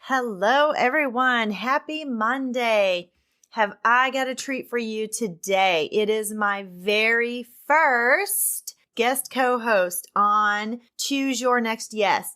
Hello, everyone. Happy Monday. Have I got a treat for you today? It is my very first guest co-host on Choose Your Next Yes.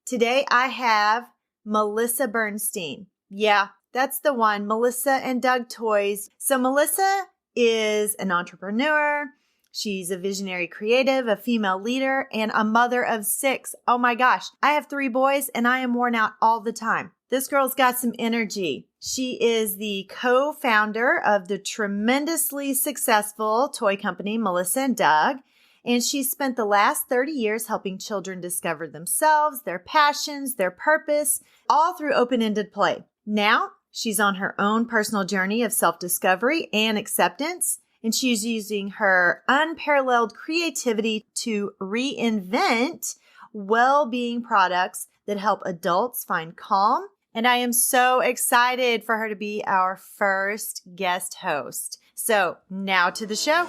Today I have Melissa Bernstein. Yeah, that's the one, Melissa and Doug Toys. So Melissa is an entrepreneur. She's a visionary creative, a female leader, and a mother of 6. Oh my gosh, I have 3 boys and I am worn out all the time. This girl's got some energy. She is the co-founder of the tremendously successful toy company, Melissa and Doug, and she spent the last 30 years helping children discover themselves, their passions, their purpose, all through open-ended play. Now, she's on her own personal journey of self-discovery and acceptance, and she's using her unparalleled creativity to reinvent well-being products that help adults find calm. And I am so excited for her to be our first guest host. So now to the show.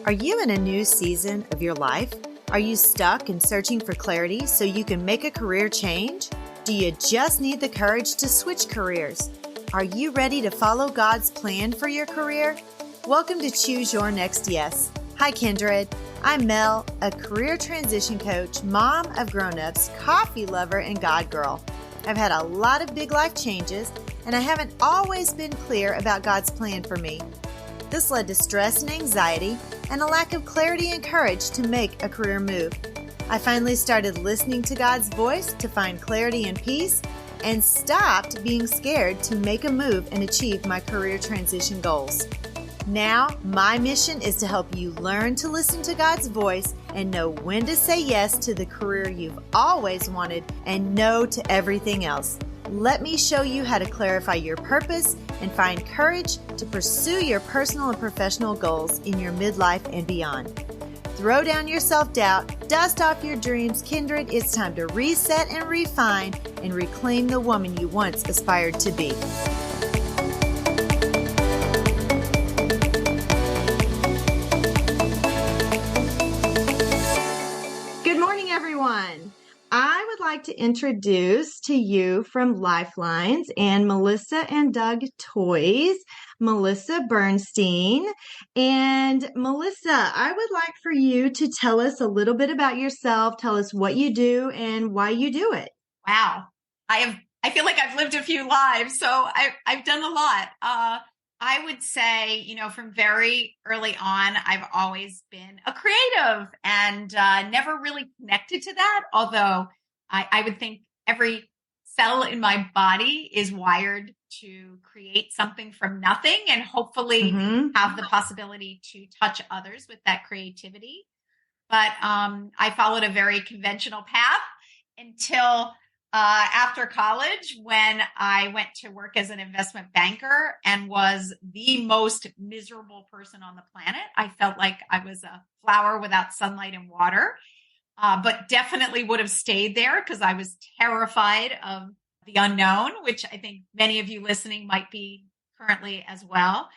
Are you in a new season of your life? Are you stuck and searching for clarity so you can make a career change? Do you just need the courage to switch careers? Are you ready to follow God's plan for your career? Welcome to Choose Your Next Yes. Hi, Kindred. I'm Mel, a career transition coach, mom of grown-ups, coffee lover, and God girl. I've had a lot of big life changes, and I haven't always been clear about God's plan for me. This led to stress and anxiety and a lack of clarity and courage to make a career move. I finally started listening to God's voice to find clarity and peace, and stopped being scared to make a move and achieve my career transition goals. Now, my mission is to help you learn to listen to God's voice and know when to say yes to the career you've always wanted and no to everything else. Let me show you how to clarify your purpose and find courage to pursue your personal and professional goals in your midlife and beyond. Throw down your self-doubt, dust off your dreams, Kindred. It's time to reset and refine and reclaim the woman you once aspired to be. Good morning, everyone. I would like to introduce to you from Lifelines and Melissa and Doug Toys, Melissa Bernstein. And Melissa, I would like for you to tell us a little bit about yourself, tell us what you do and why you do it. Wow. I feel like I've lived a few lives, so I've done a lot. I would say, from very early on, I've always been a creative and never really connected to that. Although I would think every cell in my body is wired to create something from nothing and hopefully have the possibility to touch others with that creativity. But I followed a very conventional path until after college, when I went to work as an investment banker and was the most miserable person on the planet. I felt like I was a flower without sunlight and water, but definitely would have stayed there because I was terrified of the unknown, which I think many of you listening might be currently as well.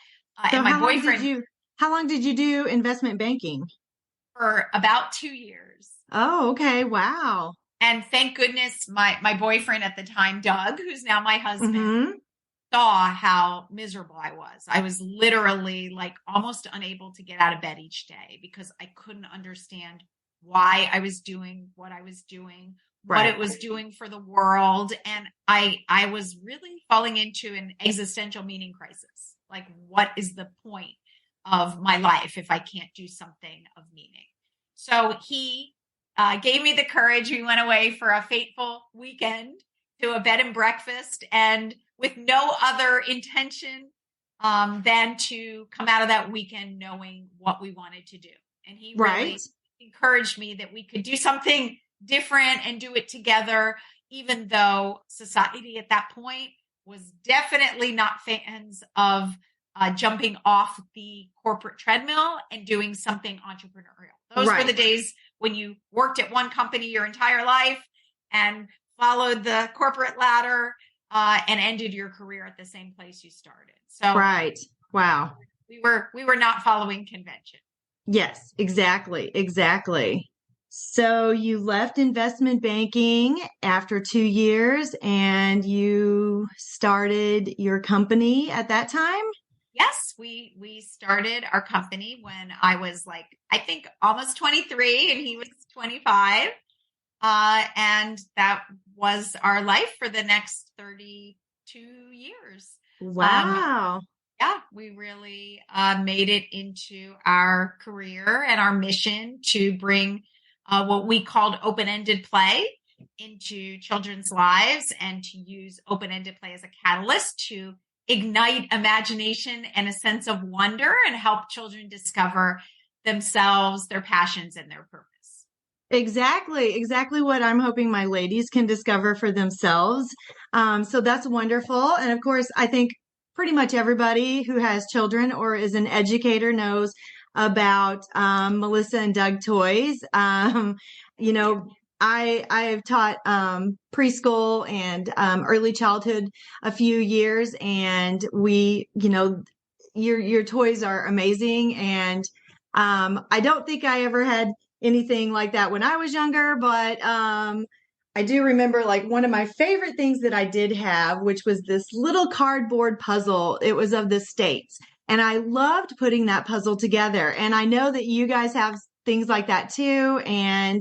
So and my boyfriend, how long did you do investment banking? For about 2 years. Oh, okay. Wow. And thank goodness my boyfriend at the time, Doug, who's now my husband, saw how miserable I was. I was literally like almost unable to get out of bed each day because I couldn't understand why I was doing what I was doing, what it was doing for the world. And I was really falling into an existential meaning crisis. Like, what is the point of my life if I can't do something of meaning? So he gave me the courage. We went away for a fateful weekend to a bed and breakfast, and with no other intention than to come out of that weekend knowing what we wanted to do. And he really encouraged me that we could do something different and do it together, even though society at that point was definitely not fans of jumping off the corporate treadmill and doing something entrepreneurial. Those were the days when you worked at one company your entire life and followed the corporate ladder and ended your career at the same place you started. So wow. We were not following convention. Yes, exactly. So you left investment banking after 2 years and you started your company at that time? Yes, we started our company when I was like, I think almost 23 and he was 25. And that was our life for the next 32 years. Um, Wow. yeah, we really made it into our career and our mission to bring what we called open-ended play into children's lives and to use open-ended play as a catalyst to ignite imagination and a sense of wonder and help children discover themselves, their passions, and their purpose. Exactly what I'm hoping my ladies can discover for themselves. So that's wonderful. And of course, I think pretty much everybody who has children or is an educator knows about Melissa and Doug Toys. You know, I have taught preschool and early childhood a few years, and your toys are amazing. And I don't think I ever had anything like that when I was younger, but I do remember like one of my favorite things that I did have, which was this little cardboard puzzle. It was of the states. And I loved putting that puzzle together. And I know that you guys have things like that too. And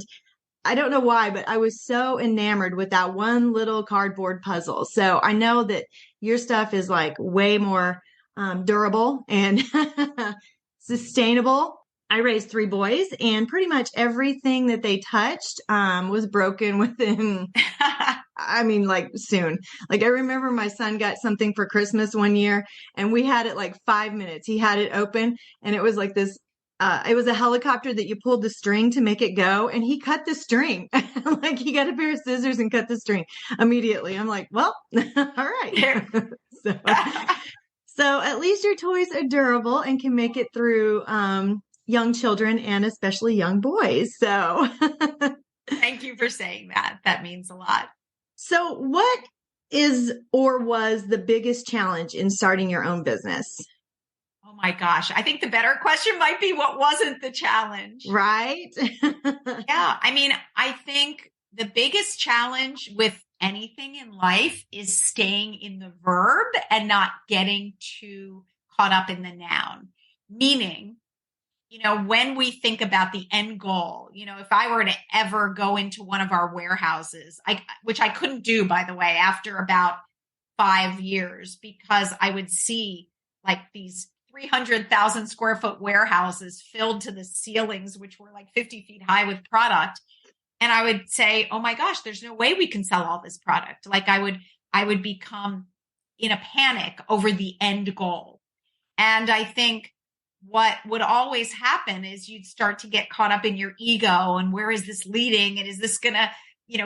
I don't know why, but I was so enamored with that one little cardboard puzzle. So I know that your stuff is like way more durable and sustainable. I raised three boys, and pretty much everything that they touched was broken within, I mean, like soon. Like I remember my son got something for Christmas one year, and we had it like 5 minutes. He had it open, and it was like this. It was a helicopter that you pulled the string to make it go, and he cut the string. Like he got a pair of scissors and cut the string immediately. I'm like, well, all right. so, so at least your toys are durable and can make it through young children and especially young boys. So Thank you for saying that. That means a lot. So what is or was the biggest challenge in starting your own business? Oh my gosh. I think the better question might be what wasn't the challenge? Right? Yeah. I mean, I think the biggest challenge with anything in life is staying in the verb and not getting too caught up in the noun. Meaning, when we think about the end goal, if I were to ever go into one of our warehouses, which I couldn't do, by the way, after about 5 years, because I would see like these 300,000 square foot warehouses filled to the ceilings, which were like 50 feet high with product. And I would say, oh my gosh, there's no way we can sell all this product. Like I would become in a panic over the end goal. And I think what would always happen is you'd start to get caught up in your ego and where is this leading? And is this going to,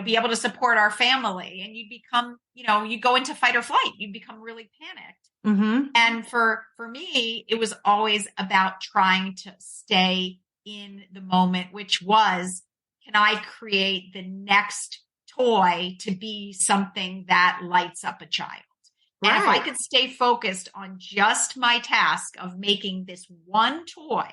be able to support our family? And you'd become, you go into fight or flight. You'd become really panicked. Mm-hmm. And for me, it was always about trying to stay in the moment, which was, can I create the next toy to be something that lights up a child? Right. And if I could stay focused on just my task of making this one toy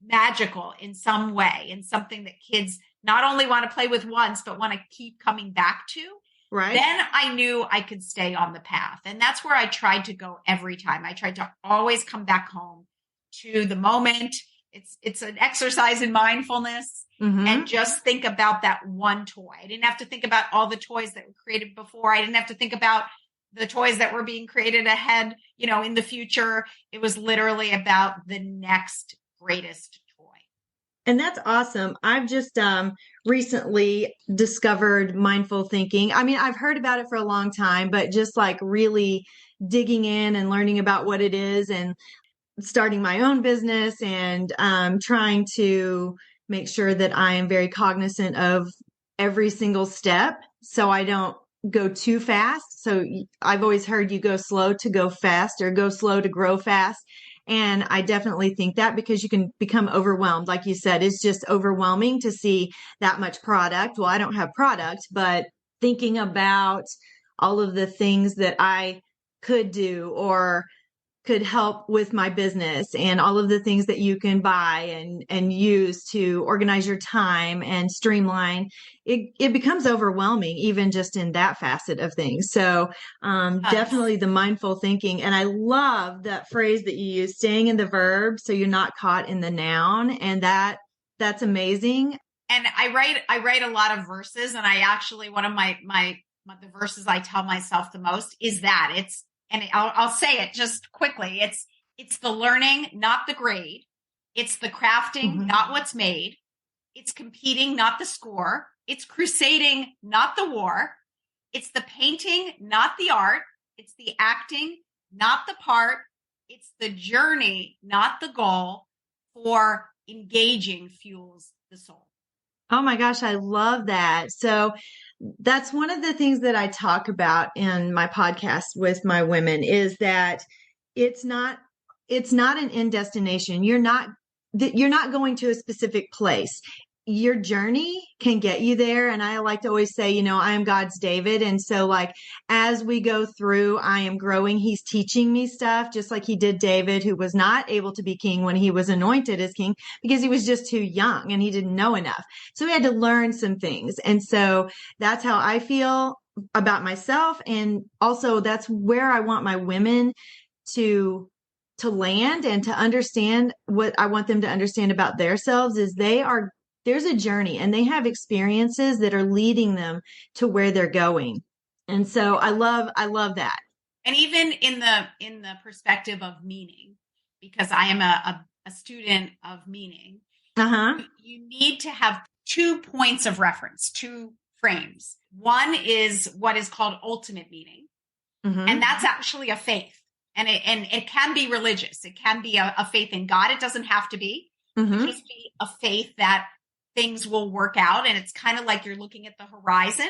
magical in some way and something that kids not only want to play with once, but want to keep coming back to, right, then I knew I could stay on the path. And that's where I tried to go every time. I tried to always come back home to the moment. It's an exercise in mindfulness. Mm-hmm. And just think about that one toy. I didn't have to think about all the toys that were created before. I didn't have to think about the toys that were being created ahead, in the future. It was literally about the next greatest toy. And that's awesome. I've just recently discovered mindful thinking. I mean, I've heard about it for a long time, but just like really digging in and learning about what it is and starting my own business and trying to make sure that I am very cognizant of every single step so I don't go too fast. So I've always heard you go slow to go fast or go slow to grow fast. And I definitely think that because you can become overwhelmed. Like you said, it's just overwhelming to see that much product. Well, I don't have product, but thinking about all of the things that I could do or could help with my business and all of the things that you can buy and use to organize your time and streamline, it becomes overwhelming, even just in that facet of things. So definitely the mindful thinking. And I love that phrase that you use, staying in the verb so you're not caught in the noun. And that's amazing. And I write a lot of verses, and I actually, one of the verses I tell myself the most is that I'll say it just quickly. It's the learning, not the grade. It's the crafting, not what's made. It's competing, not the score. It's crusading, not the war. It's the painting, not the art. It's the acting, not the part. It's the journey, not the goal. For engaging fuels the soul. Oh my gosh, I love that. So that's one of the things that I talk about in my podcast with my women is that it's not an end destination. You're not going to a specific place. Your journey can get you there. And I like to always say, I am God's David. And so like, as we go through, I am growing. He's teaching me stuff, just like he did David, who was not able to be king when he was anointed as king because he was just too young and he didn't know enough. So he had to learn some things. And so that's how I feel about myself. And also that's where I want my women to land and to understand what I want them to understand about themselves is there's a journey and they have experiences that are leading them to where they're going. And so I love that. And even in the perspective of meaning, because I am a student of meaning, you need to have 2 points of reference, 2 frames. One is what is called ultimate meaning. And that's actually a faith. And it can be religious. It can be a faith in God. It doesn't have to be. It can just be a faith that things will work out. And it's kind of like you're looking at the horizon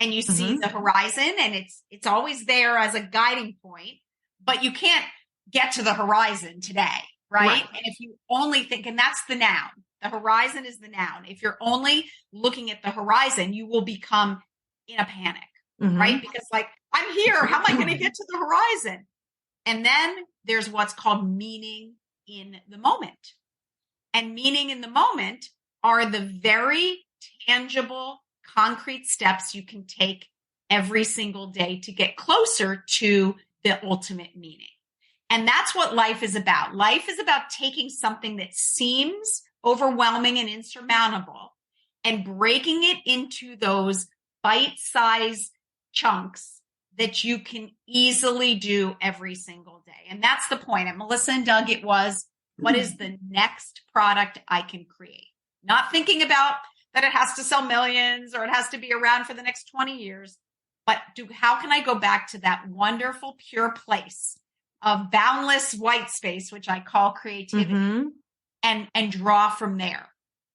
and you see the horizon and it's always there as a guiding point, but you can't get to the horizon today. Right. And if you only think, and that's the noun, the horizon is the noun. If you're only looking at the horizon, you will become in a panic, right? Because like, I'm here. How am I going to get to the horizon? And then there's what's called meaning in the moment. And meaning in the moment are the very tangible, concrete steps you can take every single day to get closer to the ultimate meaning. And that's what life is about. Life is about taking something that seems overwhelming and insurmountable and breaking it into those bite-sized chunks that you can easily do every single day. And that's the point. At Melissa and Doug, it was, what is the next product I can create? Not thinking about that it has to sell millions or it has to be around for the next 20 years, but how can I go back to that wonderful, pure place of boundless white space, which I call creativity, and draw from there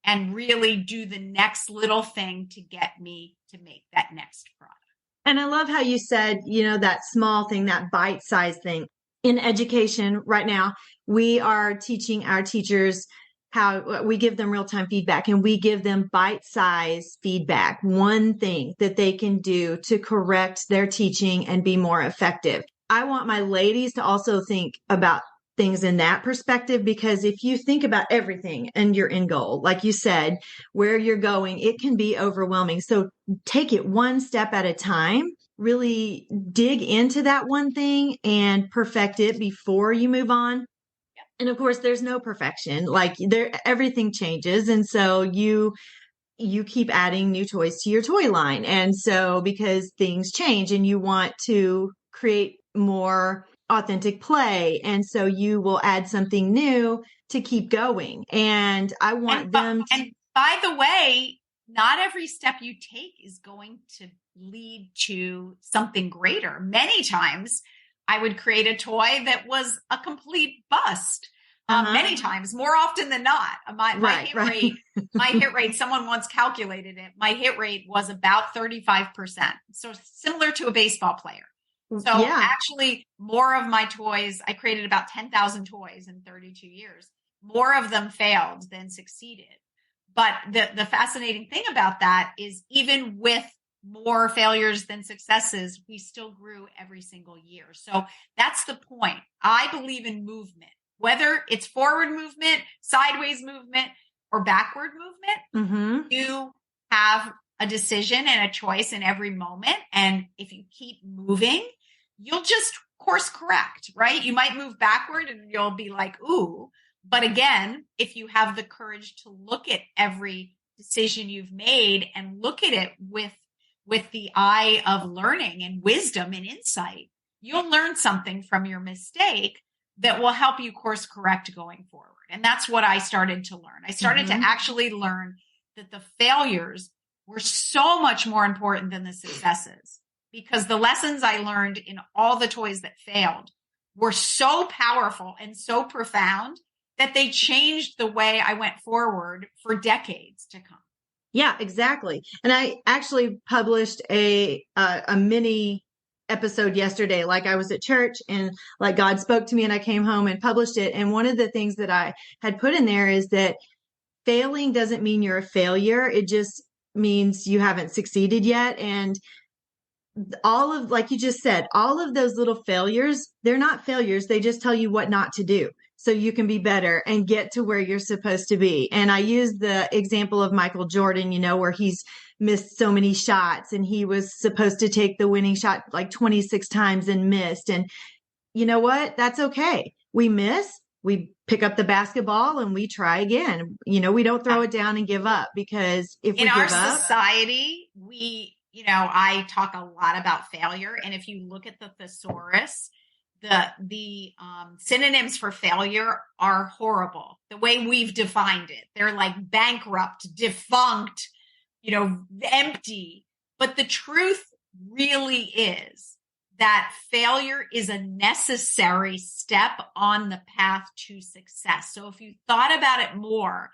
and really do the next little thing to get me to make that next product. And I love how you said, that small thing, that bite-sized thing. In education right now, we are teaching our teachers how we give them real-time feedback and we give them bite-sized feedback, one thing that they can do to correct their teaching and be more effective. I want my ladies to also think about things in that perspective, because if you think about everything and your end goal, like you said, where you're going, it can be overwhelming. So take it one step at a time, really dig into that one thing and perfect it before you move on. And of course, there's no perfection. Like everything changes. And so you keep adding new toys to your toy line. And so because things change and you want to create more authentic play. And so you will add something new to keep going. And I want them to. And by the way, not every step you take is going to lead to something greater. Many times I would create a toy that was a complete bust. Many times, more often than not. My hit rate, someone once calculated it. My hit rate was about 35%. So similar to a baseball player. So actually more of my toys, I created about 10,000 toys in 32 years. More of them failed than succeeded. But the fascinating thing about that is even with more failures than successes, we still grew every single year. So that's the point. I believe in movement, whether it's forward movement, sideways movement, or backward movement. You have a decision and a choice in every moment. And if you keep moving, you'll just course correct, right? You might move backward and you'll be like, ooh. But again, if you have the courage to look at every decision you've made and look at it with the eye of learning and wisdom and insight, you'll learn something from your mistake that will help you course correct going forward. And that's what I started to learn. I started to actually learn that the failures were so much more important than the successes, because the lessons I learned in all the toys that failed were so powerful and so profound that they changed the way I went forward for decades to come. Yeah, exactly. And I actually published a mini episode yesterday. Like, I was at church and like God spoke to me and I came home and published it. And one of the things that I had put in there is that failing doesn't mean you're a failure. It just means you haven't succeeded yet. And all of, like you just said, all of those little failures, they're not failures. They just tell you what not to do, so you can be better and get to where you're supposed to be. And I use the example of Michael Jordan, where he's missed so many shots and he was supposed to take the winning shot like 26 times and missed. And you know what? That's okay. We miss, we pick up the basketball and we try again. We don't throw it down and give up, because if we give up. In our society, I talk a lot about failure. And if you look at the thesaurus, the synonyms for failure are horrible. The way we've defined it, they're like bankrupt, defunct, empty. But the truth really is that failure is a necessary step on the path to success. So if you thought about it more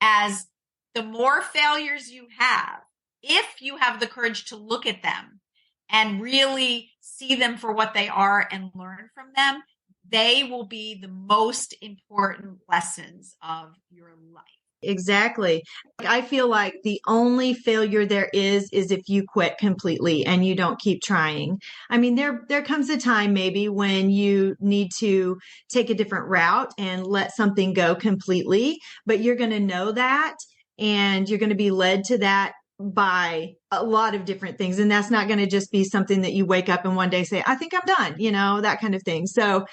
as the more failures you have, if you have the courage to look at them and really see them for what they are and learn from them, they will be the most important lessons of your life. Exactly. I feel like the only failure there is if you quit completely and you don't keep trying. I mean, there comes a time maybe when you need to take a different route and let something go completely, but you're going to know that and you're going to be led to that by a lot of different things. And that's not going to just be something that you wake up and one day say, I think I'm done, that kind of thing. So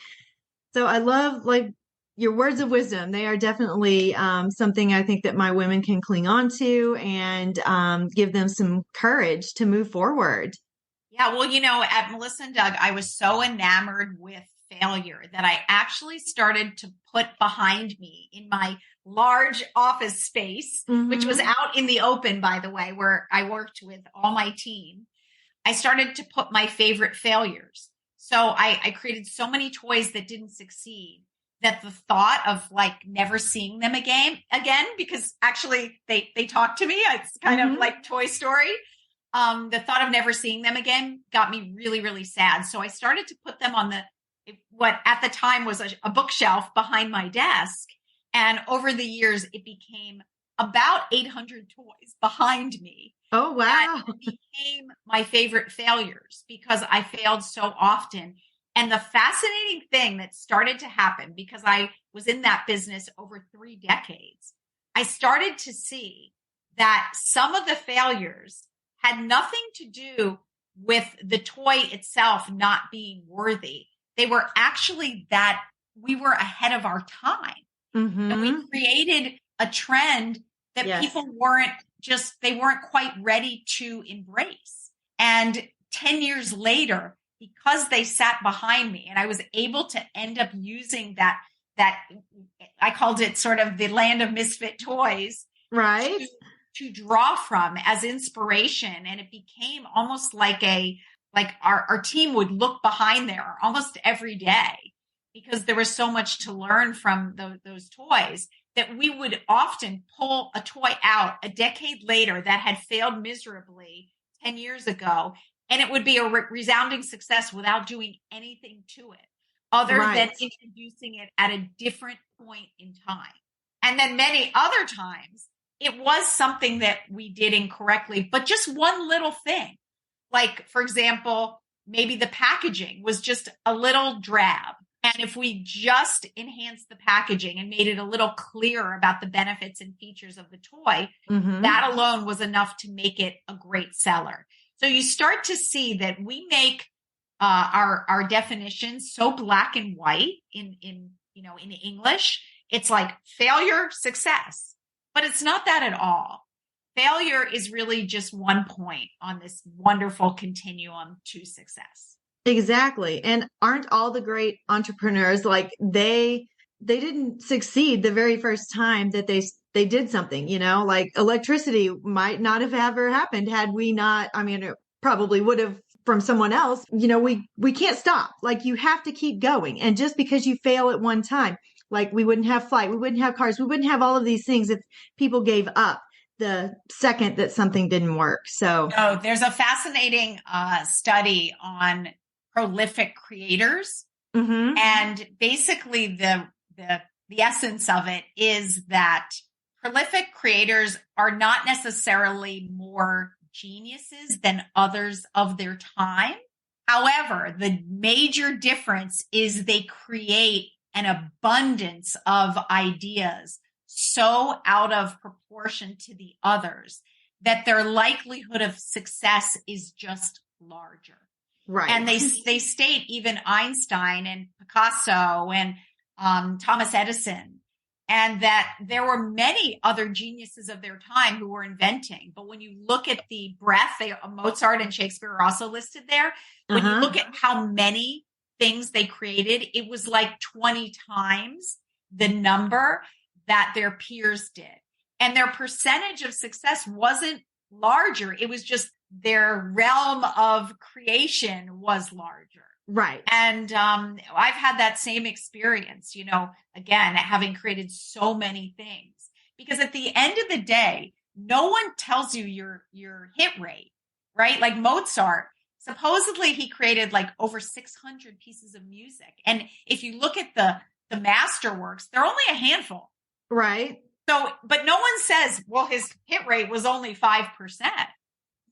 I love like your words of wisdom. They are definitely something I think that my women can cling on to and give them some courage to move forward. Yeah. Well, at Melissa and Doug, I was so enamored with failure that I actually started to put behind me in my large office space, which was out in the open, by the way, where I worked with all my team. I started to put my favorite failures. So I created so many toys that didn't succeed that the thought of like never seeing them again, because actually they talk to me. It's kind of like Toy Story. The thought of never seeing them again got me really, really sad. So I started to put them on what at the time was a bookshelf behind my desk. And over the years, it became about 800 toys behind me. Oh, wow. That became my favorite failures because I failed so often. And the fascinating thing that started to happen, because I was in that business over 3 decades, I started to see that some of the failures had nothing to do with the toy itself not being worthy. They were actually that we were ahead of our time. And we created a trend that people weren't quite ready to embrace. And 10 years later, because they sat behind me and I was able to end up using that I called it sort of the land of misfit toys, right? To draw from as inspiration. And it became almost like our team would look behind there almost every day, because there was so much to learn from those toys, that we would often pull a toy out a decade later that had failed miserably 10 years ago. And it would be a resounding success without doing anything to it other than introducing it at a different point in time. And then many other times, it was something that we did incorrectly, but just one little thing Like, for example, maybe the packaging was just a little drab. And if we just enhanced the packaging and made it a little clearer about the benefits and features of the toy, that alone was enough to make it a great seller. So you start to see that we make our definitions so black and white in English. It's like failure, success, but it's not that at all. Failure is really just one point on this wonderful continuum to success. Exactly. And aren't all the great entrepreneurs like they didn't succeed the very first time that they did something, like electricity might not have ever happened had we not, I mean, it probably would have from someone else. We can't stop. Like you have to keep going. And just because you fail at one time, like we wouldn't have flight, we wouldn't have cars, we wouldn't have all of these things if people gave up the second that something didn't work. So there's a fascinating study on prolific creators. And basically the essence of it is that prolific creators are not necessarily more geniuses than others of their time. However, the major difference is they create an abundance of ideas so out of proportion to the others that their likelihood of success is just larger. Right. And they state even Einstein and Picasso and Thomas Edison, and that there were many other geniuses of their time who were inventing. But when you look at the breadth, Mozart and Shakespeare are also listed there. When you look at how many things they created, it was like 20 times the number that their peers did. And their percentage of success wasn't larger. It was just their realm of creation was larger. Right. And I've had that same experience, again, having created so many things, because at the end of the day, no one tells you your hit rate, right? Like Mozart, supposedly he created like over 600 pieces of music. And if you look at the masterworks, they're only a handful. Right. So, but no one says, well, his hit rate was only 5%.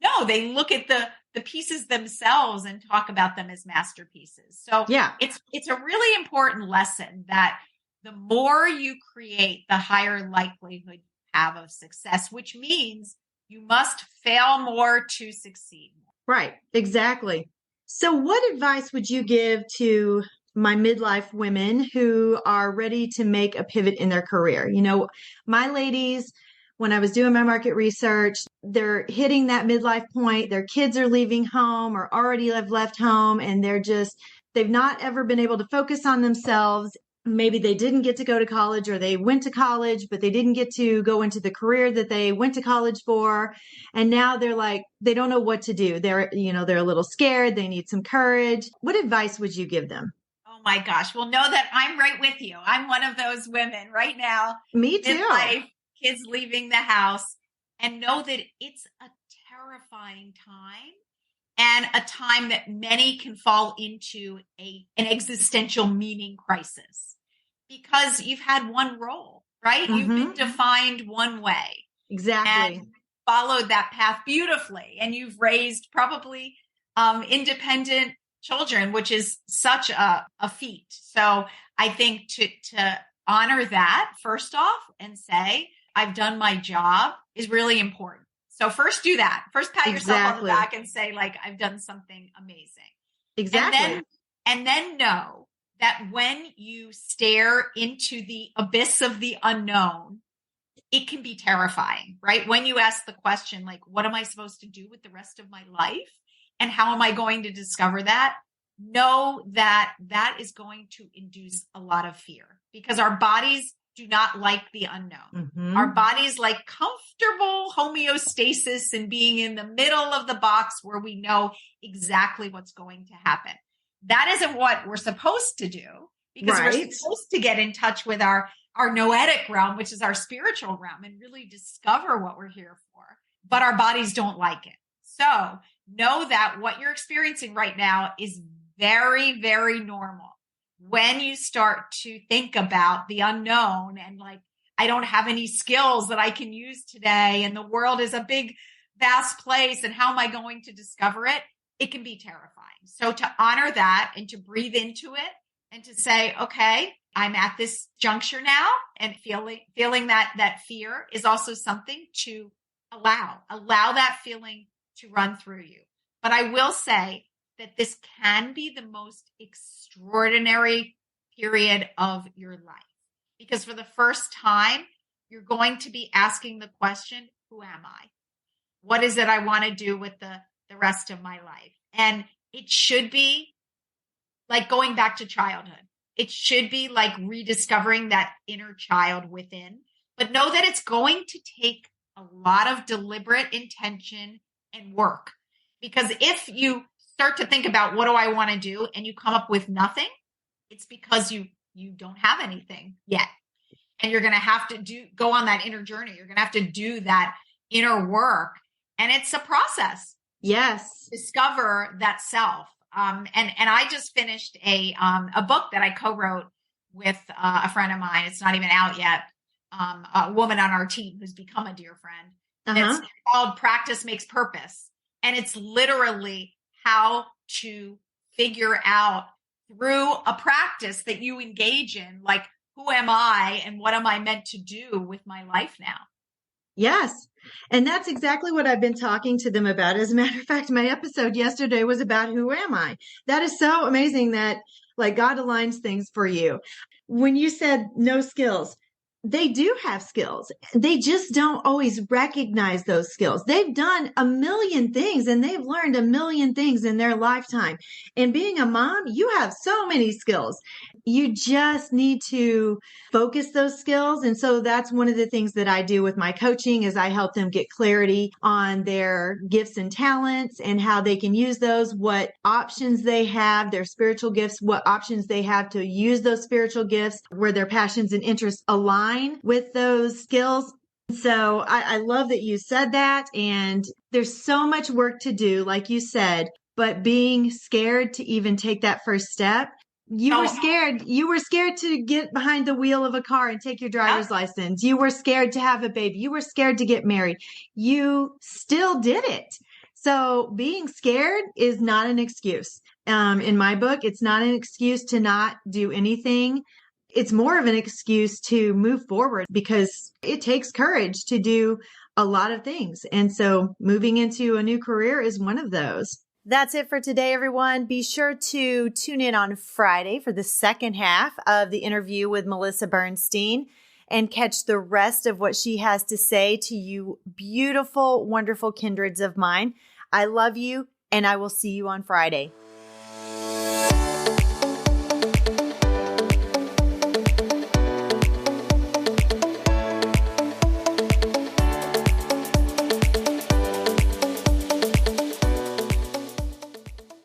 No, they look at the pieces themselves and talk about them as masterpieces. So yeah, it's a really important lesson that the more you create, the higher likelihood you have of success, which means you must fail more to succeed more. Right. Exactly. So what advice would you give to my midlife women who are ready to make a pivot in their career? My ladies, when I was doing my market research, they're hitting that midlife point. Their kids are leaving home or already have left home, and they've not ever been able to focus on themselves. Maybe they didn't get to go to college, or they went to college, but they didn't get to go into the career that they went to college for. And now they're like, they don't know what to do. They're a little scared. They need some courage. What advice would you give them? Oh my gosh. Well, know that I'm right with you. I'm one of those women right now. Me too. Midlife, kids leaving the house, and know that it's a terrifying time, and a time that many can fall into an existential meaning crisis, because you've had one role, right? You've been defined one way. Exactly. And followed that path beautifully. And you've raised probably independent children, which is such a feat. So I think to honor that first off and say, I've done my job is really important. So first do that. First pat yourself on the back and say, like, I've done something amazing. Exactly. And then know that when you stare into the abyss of the unknown, it can be terrifying, right? When you ask the question, like, what am I supposed to do with the rest of my life? And how am I going to discover that? Know that that is going to induce a lot of fear, because our bodies do not like the unknown. Our bodies like comfortable homeostasis and being in the middle of the box where we know exactly what's going to happen. That isn't what we're supposed to do, because we're supposed to get in touch with our noetic realm, which is our spiritual realm, and really discover what we're here for. But our bodies don't like it. So know that what you're experiencing right now is very, very normal. When you start to think about the unknown and like, I don't have any skills that I can use today, and the world is a big, vast place, and how am I going to discover it? it can be terrifying. So to honor that and to breathe into it and to say, okay, I'm at this juncture now, and feeling that fear is also something to allow that feeling to run through you. But I will say that this can be the most extraordinary period of your life, because for the first time, you're going to be asking the question, who am I? What is it I want to do with the rest of my life? And it should be like going back to childhood. It should be like rediscovering that inner child within, but know that it's going to take a lot of deliberate intention and work. Because if you start to think about what do I want to do and you come up with nothing, it's because you don't have anything yet. And you're going to have to go on that inner journey. You're going to have to do that inner work. And it's a process. Yes. Discover that self. And I just finished a book that I co-wrote with a friend of mine. It's not even out yet. A woman on our team who's become a dear friend. It's called Practice Makes Purpose. And it's literally how to figure out through a practice that you engage in, like, who am I and what am I meant to do with my life now? Yes. And that's exactly what I've been talking to them about. As a matter of fact, my episode yesterday was about who am I? That is so amazing that like God aligns things for you. When you said no skills, they do have skills. They just don't always recognize those skills. They've done a million things and they've learned a million things in their lifetime. And being a mom, you have so many skills. You just need to focus those skills. And so that's one of the things that I do with my coaching is I help them get clarity on their gifts and talents and how they can use those, what options they have, their spiritual gifts, what options they have to use those spiritual gifts, where their passions and interests align with those skills. So I love that you said that. And there's so much work to do, like you said, but being scared to even take that first step. You were scared. You were scared to get behind the wheel of a car and take your driver's license. You were scared to have a baby. You were scared to get married. You still did it. So being scared is not an excuse. In my book, it's not an excuse to not do anything. It's more of an excuse to move forward because it takes courage to do a lot of things. And so moving into a new career is one of those. That's it for today, everyone. Be sure to tune in on Friday for the second half of the interview with Melissa Bernstein and catch the rest of what she has to say to you beautiful, wonderful kindreds of mine. I love you, and I will see you on Friday.